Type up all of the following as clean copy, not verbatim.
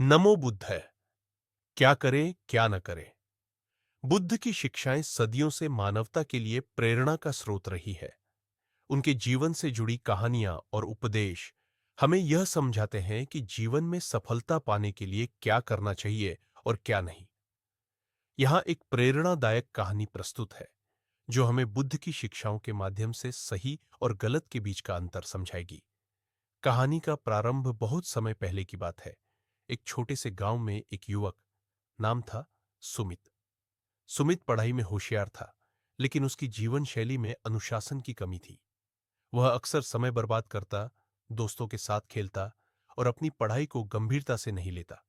नमो बुद्ध है। क्या करें क्या न करें। बुद्ध की शिक्षाएं सदियों से मानवता के लिए प्रेरणा का स्रोत रही है। उनके जीवन से जुड़ी कहानियां और उपदेश हमें यह समझाते हैं कि जीवन में सफलता पाने के लिए क्या करना चाहिए और क्या नहीं। यहां एक प्रेरणादायक कहानी प्रस्तुत है जो हमें बुद्ध की शिक्षाओं के माध्यम से सही और गलत के बीच का अंतर समझाएगी। कहानी का प्रारंभ बहुत समय पहले की बात है। एक छोटे से गांव में एक युवक, नाम था सुमित। सुमित पढ़ाई में होशियार था, लेकिन उसकी जीवन शैली में अनुशासन की कमी थी। वह अक्सर समय बर्बाद करता, दोस्तों के साथ खेलता और अपनी पढ़ाई को गंभीरता से नहीं लेता।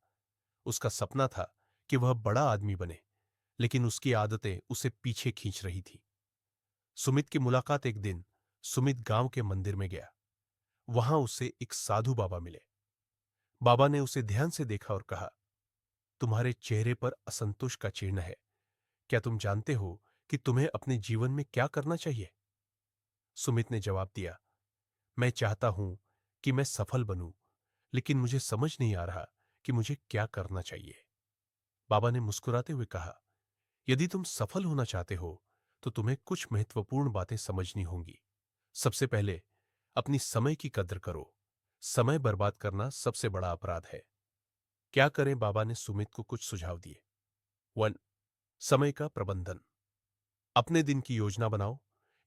उसका सपना था कि वह बड़ा आदमी बने, लेकिन उसकी आदतें उसे पीछे खींच रही थी। सुमित की मुलाकात एक दिन सुमित गांव के मंदिर में गया। वहां उसे एक साधु बाबा मिले। बाबा ने उसे ध्यान से देखा और कहा, तुम्हारे चेहरे पर असंतोष का चिन्ह है। क्या तुम जानते हो कि तुम्हें अपने जीवन में क्या करना चाहिए? सुमित ने जवाब दिया, मैं चाहता हूं कि मैं सफल बनूं, लेकिन मुझे समझ नहीं आ रहा कि मुझे क्या करना चाहिए। बाबा ने मुस्कुराते हुए कहा, यदि तुम सफल होना चाहते हो तो तुम्हें कुछ महत्वपूर्ण बातें समझनी होंगी। सबसे पहले अपनी समय की कद्र करो। समय बर्बाद करना सबसे बड़ा अपराध है। क्या करें? बाबा ने सुमित को कुछ सुझाव दिए। 1. समय का प्रबंधन। अपने दिन की योजना बनाओ।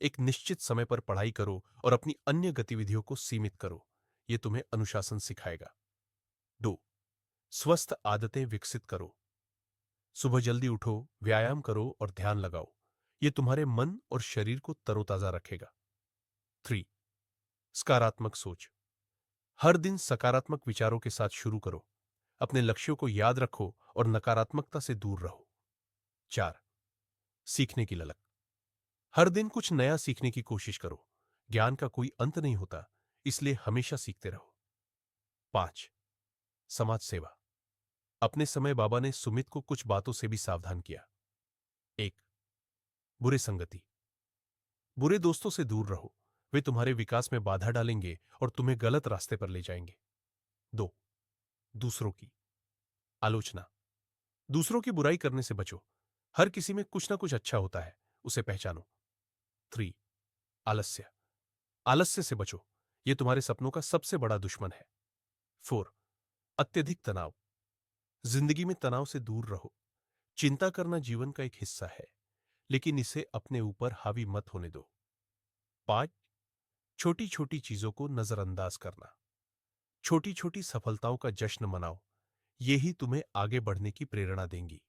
एक निश्चित समय पर पढ़ाई करो और अपनी अन्य गतिविधियों को सीमित करो। यह तुम्हें अनुशासन सिखाएगा। 2. स्वस्थ आदतें विकसित करो। सुबह जल्दी उठो, व्यायाम करो और ध्यान लगाओ। यह तुम्हारे मन और शरीर को तरोताजा रखेगा। 3. सकारात्मक सोच। हर दिन सकारात्मक विचारों के साथ शुरू करो। अपने लक्ष्यों को याद रखो और नकारात्मकता से दूर रहो। 4. सीखने की ललक। हर दिन कुछ नया सीखने की कोशिश करो। ज्ञान का कोई अंत नहीं होता, इसलिए हमेशा सीखते रहो। 5. समाज सेवा। अपने समय बाबा ने सुमित को कुछ बातों से भी सावधान किया। 1. बुरे संगति। बुरे दोस्तों से दूर रहो। वे तुम्हारे विकास में बाधा डालेंगे और तुम्हें गलत रास्ते पर ले जाएंगे। 2. दूसरों की आलोचना। दूसरों की बुराई करने से बचो। हर किसी में कुछ ना कुछ अच्छा होता है, उसे पहचानो। 3. आलस्य। आलस्य से बचो। यह तुम्हारे सपनों का सबसे बड़ा दुश्मन है। 4. अत्यधिक तनाव। जिंदगी में तनाव से दूर रहो। चिंता करना जीवन का एक हिस्सा है, लेकिन इसे अपने ऊपर हावी मत होने दो। 5. छोटी छोटी चीजों को नजरअंदाज करना। छोटी छोटी सफलताओं का जश्न मनाओ। यही तुम्हें आगे बढ़ने की प्रेरणा देंगी।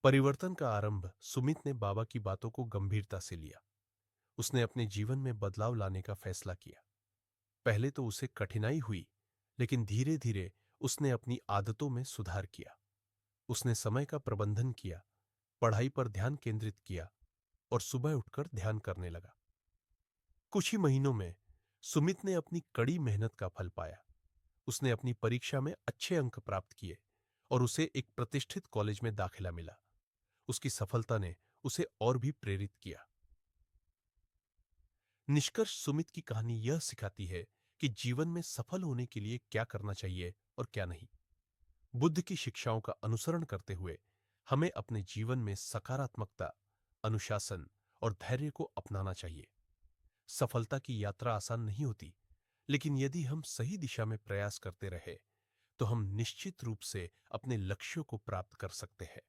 परिवर्तन का आरंभ सुमित ने बाबा की बातों को गंभीरता से लिया। उसने अपने जीवन में बदलाव लाने का फैसला किया। पहले तो उसे कठिनाई हुई, लेकिन धीरे धीरे उसने अपनी आदतों में सुधार किया। उसने समय का प्रबंधन किया, पढ़ाई पर ध्यान केंद्रित किया और सुबह उठकर ध्यान करने लगा। कुछ ही महीनों में सुमित ने अपनी कड़ी मेहनत का फल पाया। उसने अपनी परीक्षा में अच्छे अंक प्राप्त किए और उसे एक प्रतिष्ठित कॉलेज में दाखिला मिला। उसकी सफलता ने उसे और भी प्रेरित किया। निष्कर्ष सुमित की कहानी यह सिखाती है कि जीवन में सफल होने के लिए क्या करना चाहिए और क्या नहीं। बुद्ध की शिक्षाओं का अनुसरण करते हुए हमें अपने जीवन में सकारात्मकता, अनुशासन और धैर्य को अपनाना चाहिए। सफलता की यात्रा आसान नहीं होती, लेकिन यदि हम सही दिशा में प्रयास करते रहे तो हम निश्चित रूप से अपने लक्ष्यों को प्राप्त कर सकते हैं।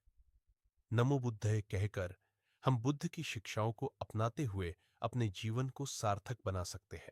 नमो बुद्धाय कहकर हम बुद्ध की शिक्षाओं को अपनाते हुए अपने जीवन को सार्थक बना सकते हैं।